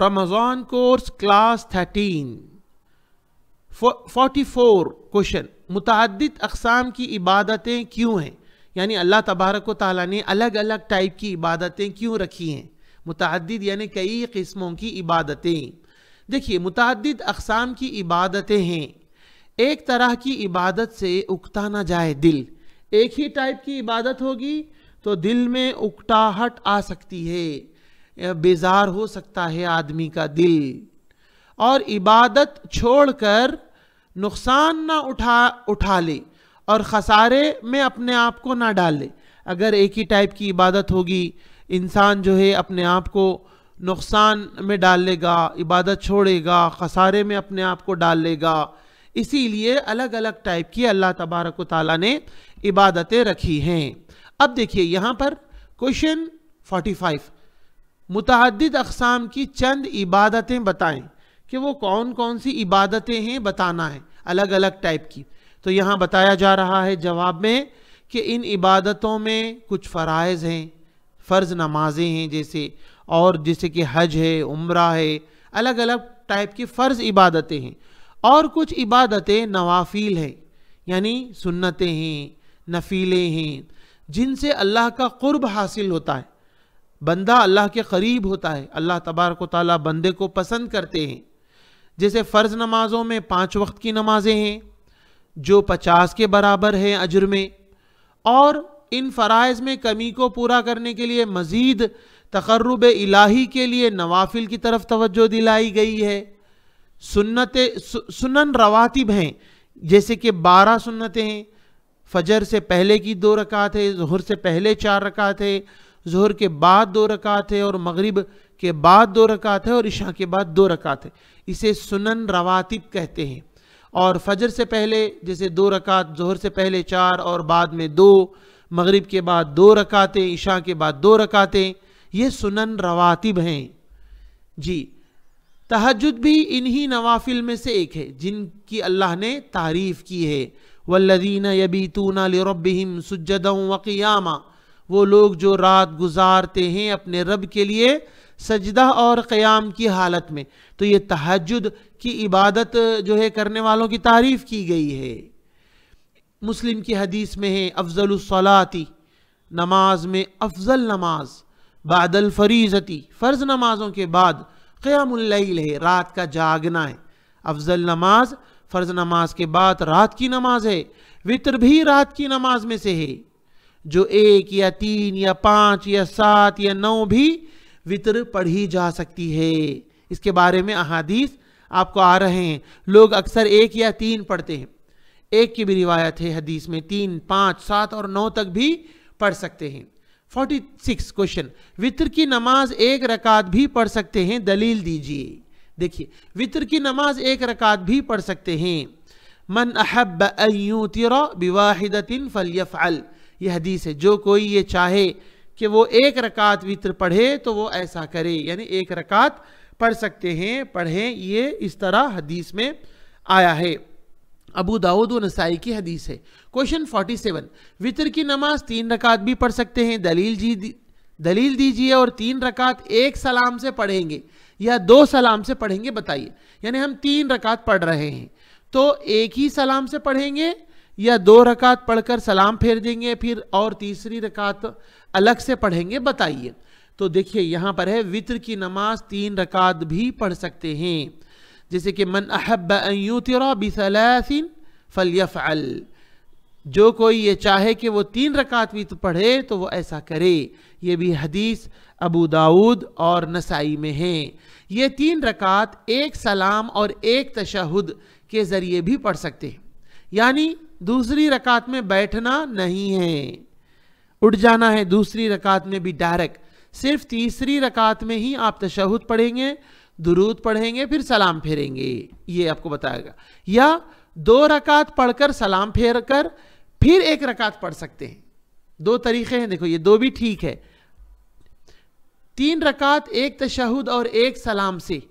Ramzan course class 13 44 question, मुतअद्दिद अक़साम की इबादतें क्यों हैं? यानी अल्लाह तबारक व तआला ने अलग अलग टाइप की इबादतें क्यों रखी हैं? मुतअद्दिद यानी कई किस्मों की इबादतें। देखिए, मुतअद्दिद अक़साम की इबादतें हैं, एक तरह की इबादत से उकता ना जाए दिल। एक ही टाइप की इबादत होगी तो दिल में उकटाहट आ सकती है, बेजार हो सकता है आदमी का दिल, और इबादत छोड़कर नुकसान ना उठा ले और खसारे में अपने आप को ना डाल ले। अगर एक ही टाइप की इबादत होगी, इंसान जो है अपने आप को नुकसान में डाल लेगा, इबादत छोड़ेगा, खसारे में अपने आप को डाल लेगा। इसीलिए अलग अलग टाइप की अल्लाह तबारक व तआला ने इबादतें रखी हैं। अब देखिए यहाँ पर क्वेश्चन 45, मुतअद्दिद अक़साम की चंद इबादतें बताएं कि वो कौन कौन सी इबादतें हैं, बताना है अलग अलग टाइप की। तो यहाँ बताया जा रहा है जवाब में कि इन इबादतों में कुछ फ़राइज़ हैं, फ़र्ज़ नमाजें हैं जैसे कि हज है, उम्रा है, अलग अलग टाइप की फ़र्ज़ इबादतें हैं। और कुछ इबादतें नवाफिल हैं, यानी सुन्नतें हैं, नफीले हैं, जिनसे अल्लाह का क़ुर्ब हासिल होता है, बंदा अल्लाह के करीब होता है, अल्लाह तबारक व तआला बंदे को पसंद करते हैं। जैसे फ़र्ज़ नमाज़ों में 5 वक्त की नमाजें हैं जो 50 के बराबर हैं अजर में, और इन फ़राइज़ में कमी को पूरा करने के लिए मज़ीद तक़र्रुब इलाही के लिए नवाफिल की तरफ तवज्जो दिलाई गई है। सुनन रवातिब हैं, जैसे कि 12 सुन्नतें हैं, फजर से पहले की 2 रकात है, ज़ुहर से पहले 4 रकात है, ज़ुहर के बाद 2 रकात है, और मगरिब के बाद 2 रकात है, और इशा के बाद 2 रकात है। इसे सुनन रवातिब कहते हैं। और फजर से पहले जैसे 2 रकात, ज़ुहर से पहले 4 और बाद में 2, मगरिब के बाद 2 रकातें, इशा के बाद 2 रकातें, ये सुनन रवातिब हैं जी। तहज्जुद भी इन्हीं नवाफिल में से एक है जिनकी अल्लाह ने तारीफ़ की है। वल्लज़ीना यबीतूना लिरब्बिहिम सुज्जदन व क़ियामा, वो लोग जो रात गुजारते हैं अपने रब के लिए सजदा और क़याम की हालत में। तो ये तहज्जुद की इबादत जो है करने वालों की तारीफ़ की गई है। मुस्लिम की हदीस में है, अफ़ज़लुस सलाती, नमाज में अफजल नमाज, बादल फरीज़ती, फ़र्ज़ नमाजों के बाद क़ियामुल लैल है, रात का जागना है। अफजल नमाज फ़र्ज़ नमाज के बाद रात की नमाज है। वित्र भी रात की नमाज में से है, जो 1 या 3 या 5 या 7 या 9 भी वित्र पढ़ी जा सकती है। इसके बारे में अहादीस आपको आ रहे हैं। लोग अक्सर 1 या 3 पढ़ते हैं, 1 की भी रिवायत है हदीस में, 3, 5, 7 और 9 तक भी पढ़ सकते हैं। 46 क्वेश्चन, वित्र की नमाज 1 रकात भी पढ़ सकते हैं, दलील दीजिए। देखिए, वित्र की नमाज 1 रकात भी पढ़ सकते हैं। मन अहब्ब अन यूतिरा बिवाहिदतिन फल्यफ़अल, ये हदीस है, जो कोई ये चाहे कि वो 1 रकात वित्र पढ़े तो वो ऐसा करे, यानी 1 रकात पढ़ सकते हैं, पढ़ें, ये इस तरह हदीस में आया है। अबू दाऊद व नसाई की हदीस है। क्वेश्चन 47, वित्र की नमाज 3 रकात भी पढ़ सकते हैं, दलील दीजिए। और 3 रकात 1 सलाम से पढ़ेंगे या 2 सलाम से पढ़ेंगे, बताइए। यानी हम 3 रकात पढ़ रहे हैं तो 1 ही सलाम से पढ़ेंगे या 2 रकात पढ़कर सलाम फेर देंगे, फिर और तीसरी रकात अलग से पढ़ेंगे, बताइए। तो देखिए यहाँ पर है, वित्र की नमाज 3 रकात भी पढ़ सकते हैं। जैसे कि मन अहब्ब अन यूतिरा बिसलासिन फल्यफ़अल, जो कोई ये चाहे कि वो 3 रकात वित्र पढ़े तो वो ऐसा करे। ये भी हदीस अबू दाऊद और नसाई में है। ये 3 रकात 1 सलाम और 1 तशहुद के ज़रिए भी पढ़ सकते हैं, यानी दूसरी रकात में बैठना नहीं है, उठ जाना है दूसरी रकात में भी डायरेक्ट। सिर्फ तीसरी रकात में ही आप तशहुद पढ़ेंगे, दुरूद पढ़ेंगे, फिर सलाम फेरेंगे, ये आपको बताएगा। या 2 रकात पढ़कर सलाम फेर कर फिर 1 रकात पढ़ सकते हैं। 2 तरीक़े हैं, देखो ये 2 भी ठीक है। 3 रकात 1 तशहुद और 1 सलाम से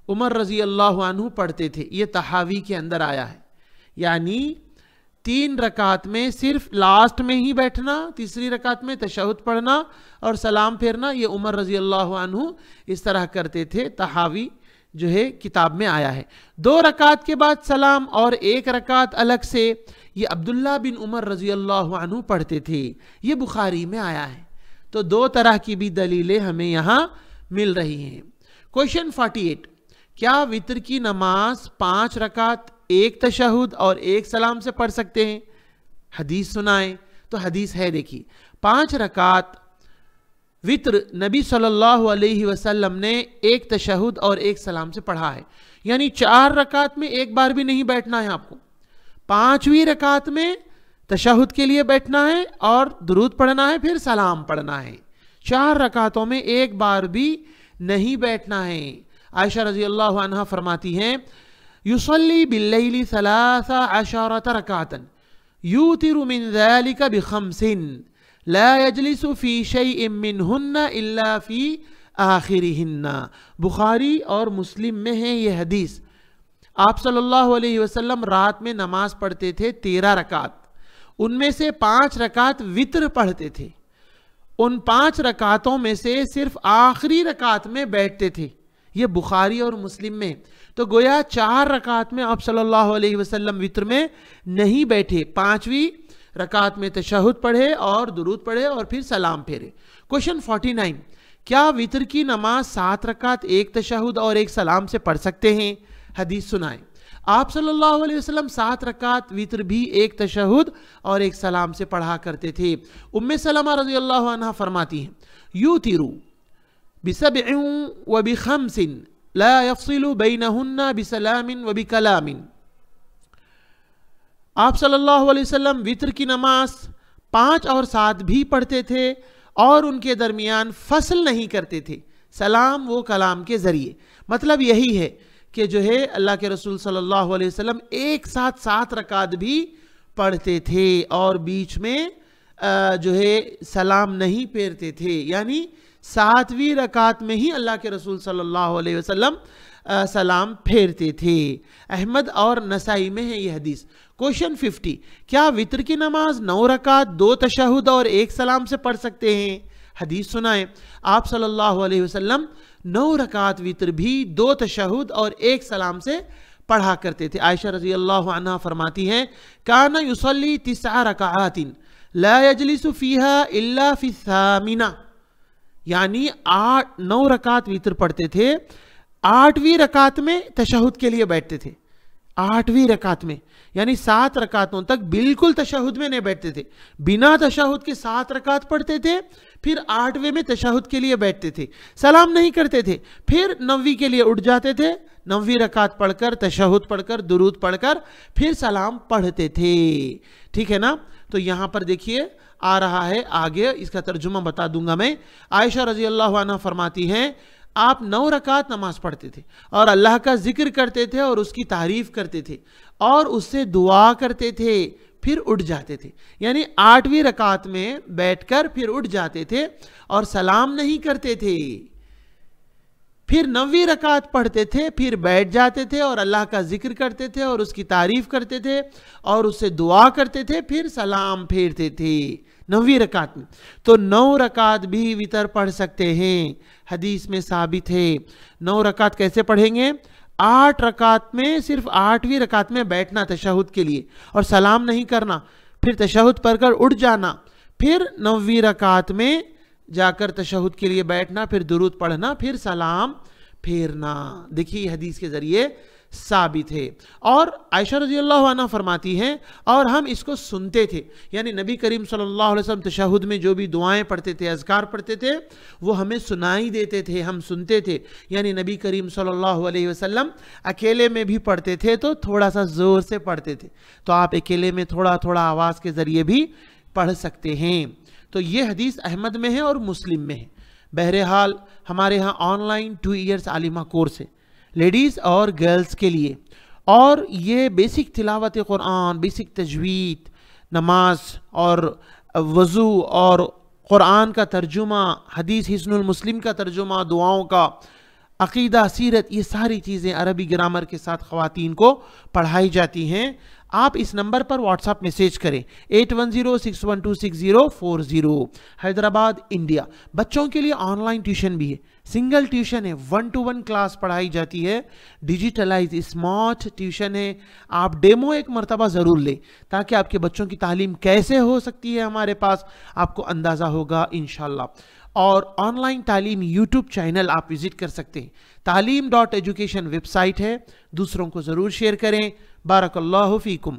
उमर रज़ी अल्लाह अन्हु पढ़ते थे, ये तहावी के अंदर आया है। यानी 3 रकात में सिर्फ लास्ट में ही बैठना, तीसरी रकात में तशहुद पढ़ना और सलाम फेरना, ये उमर रजी अल्लाह अन्हु इस तरह करते थे। तहावी जो है किताब में आया है। 2 रकात के बाद सलाम और 1 रकात अलग से, ये अब्दुल्ला बिन उमर रजी अल्लाह अन्हु पढ़ते थे, ये बुखारी में आया है। तो 2 तरह की भी दलीलें हमें यहाँ मिल रही हैं। क्वेश्चन 48, क्या वितर की नमाज 5 रकात 1 तशहुद और 1 सलाम से पढ़ सकते हैं? हदीस सुनाएं। तो हदीस है, देखिए 5 रकात वित्र नबी सल्लल्लाहु अलैहि वसल्लम ने 1 तशहुद और 1 सलाम से पढ़ा है। यानी 4 रकात में एक बार भी नहीं बैठना है आपको, 5वीं रकात में तशहुद के लिए बैठना है और दुरूद पढ़ना है, फिर सलाम पढ़ना है। 4 रकातों में एक बार भी नहीं बैठना है। आयशा रजी अल्लाह अन्हा फरमाती हैं, युसल्ली बिल्लैली सलासा अशरत रकातन यूतिरु मिन ज़ालिका बिखम्सिन ला यजलिसु फी शैइन मिनहुन्ना इल्ला फी आखिरिहिन्ना। बुखारी और मुस्लिम में है ये हदीस। आप सल्लल्लाहु अलैहि वसल्लम रात में नमाज पढ़ते थे 13 रकात, उनमें से 5 रकात वित्र पढ़ते थे। उन 5 रकातों में से सिर्फ आखिरी रकात में बैठते थे, ये बुखारी और मुस्लिम में। तो गोया 4 रकात में आप सल्लल्लाहु अलैहि वसल्लम वित्र में नहीं बैठे, 5वीं रकात में तशहुद पढ़े और दुरूद पढ़े और फिर सलाम फेरे। क्वेश्चन 49, क्या वित्र की नमाज 7 रकात 1 तशहुद और 1 सलाम से पढ़ सकते हैं? हदीस सुनाएं। आप सल्लल्लाहु अलैहि वसल्लम 7 रकात वित्र भी 1 तशहुद और 1 सलाम से पढ़ा करते थे। उम्मे सलमा रज़ी अल्लाह अन्हा फरमाती हैं, यूतिरु बिसब्इन व बिखम्सिन ला यफ़सिलु बैनहुन्ना बिसलामिन व बिकलामिन। आप सल्लल्लाहु अलैहि वसल्लम वित्र की नमाज 5 और 7 भी पढ़ते थे और उनके दरमियान फसल नहीं करते थे, सलाम वो कलाम के जरिए। मतलब यही है कि जो है अल्लाह के रसूल सल्लल्लाहु अलैहि वसल्लम एक साथ 7 रकात भी पढ़ते थे और बीच में जो है सलाम नहीं फेरते थे। यानी 7वीं रकात में ही अल्लाह के रसूल सल्लल्लाहु अलैहि वसल्लम सलाम फेरते थे। अहमद और नसाई में है ये हदीस। क्वेश्चन 50, क्या वित्र की नमाज 9 रकात 2 तशहुद और 1 सलाम से पढ़ सकते हैं? हदीस सुनाएं। आप सल्लल्लाहु अलैहि वसल्लम 9 रकात वित्र भी 2 तशहुद और 1 सलाम से पढ़ा करते थे। आयशा रजी अल्लाह अन्हा फरमाती हैं, काना युसल्ली 9 रकातिन ला यजलिसु फीहा इल्ला फी सामिना। यानी 9 रकात वित्र पढ़ते थे, 8वीं रकात में तशहुद के लिए बैठते थे। 8वीं रकात में, यानी 7 रकातों तक बिल्कुल तशहुद में नहीं बैठते थे, बिना तशहुद के 7 रकात पढ़ते थे, फिर 8वें में तशहुद के लिए बैठते थे, सलाम नहीं करते थे, फिर 9वीं के लिए उठ जाते थे, 9वीं रकात पढ़कर तशहुद पढ़कर दुरूद पढ़कर फिर सलाम पढ़ते थे। ठीक है ना? तो यहां पर देखिए आ रहा है आगे, इसका तर्जुमा बता दूंगा मैं। आयशा रजी अल्लाह अन्हा फरमाती हैं, आप 9 रकात नमाज पढ़ते थे और अल्लाह का जिक्र करते थे और उसकी तारीफ करते थे और उससे दुआ करते थे, फिर उठ जाते थे। यानी 8वीं रकात में बैठकर फिर उठ जाते थे और सलाम नहीं करते थे, फिर 9वीं रकात पढ़ते थे, फिर बैठ जाते थे और अल्लाह का जिक्र करते थे और उसकी तारीफ करते थे और उससे दुआ करते थे, फिर सलाम फेरते थे 9वीं रकात में। तो 9 रकात भी वितर पढ़ सकते हैं, हदीस में साबित है। 9 रकात कैसे पढ़ेंगे? 8 रकात में सिर्फ 8वीं रकात में बैठना तशहुद के लिए और सलाम नहीं करना, फिर तशहुद पढ़कर उठ जाना, फिर 9वीं रकात में जाकर तशहुद के लिए बैठना, फिर दुरूद पढ़ना, फिर सलाम फेरना। देखिए हदीस के जरिए साबित है। और आयशा रज़ी अल्लाह अन्हा फरमाती हैं, और हम इसको सुनते थे, यानी नबी करीम सल्लल्लाहु अलैहि वसल्लम तशहुद में जो भी दुआएं पढ़ते थे, अज़कार पढ़ते थे, वो हमें सुनाई देते थे, हम सुनते थे। यानी नबी करीम सल्लल्लाहु अलैहि वसल्लम अकेले में भी पढ़ते थे तो थोड़ा सा ज़ोर से पढ़ते थे, तो आप अकेले में थोड़ा थोड़ा आवाज़ के ज़रिए भी पढ़ सकते हैं। तो ये हदीस अहमद में है और मुस्लिम में है। बहरहाल हमारे यहाँ ऑनलाइन 2 ईयर्स आलिमा कोर्स है लेडीज़ और गर्ल्स के लिए, और ये बेसिक तिलावत कुरान, बेसिक तजवीद, नमाज और वज़ू और कुरान का तर्जुमा, हदीस हिस्नुल मुस्लिम का तर्जुमा, दुआओं का, अक़ीदा, सीरत, ये सारी चीज़ें अरबी ग्रामर के साथ ख़वातीन को पढ़ाई जाती हैं। आप इस नंबर पर व्हाट्सएप मैसेज करें 8106126040, हैदराबाद इंडिया। बच्चों के लिए ऑनलाइन ट्यूशन भी है, सिंगल ट्यूशन है, 1-to-1 क्लास पढ़ाई जाती है, डिजिटलाइज स्मार्ट ट्यूशन है। आप डेमो एक मर्तबा ज़रूर लें ताकि आपके बच्चों की तालीम कैसे हो सकती है हमारे पास आपको अंदाज़ा होगा इंशाल्लाह। और ऑनलाइन तालीम यूट्यूब चैनल आप विजिट कर सकते हैं, taaleem.education वेबसाइट है, दूसरों को ज़रूर शेयर करें। बारकल्लाहु फीकुम।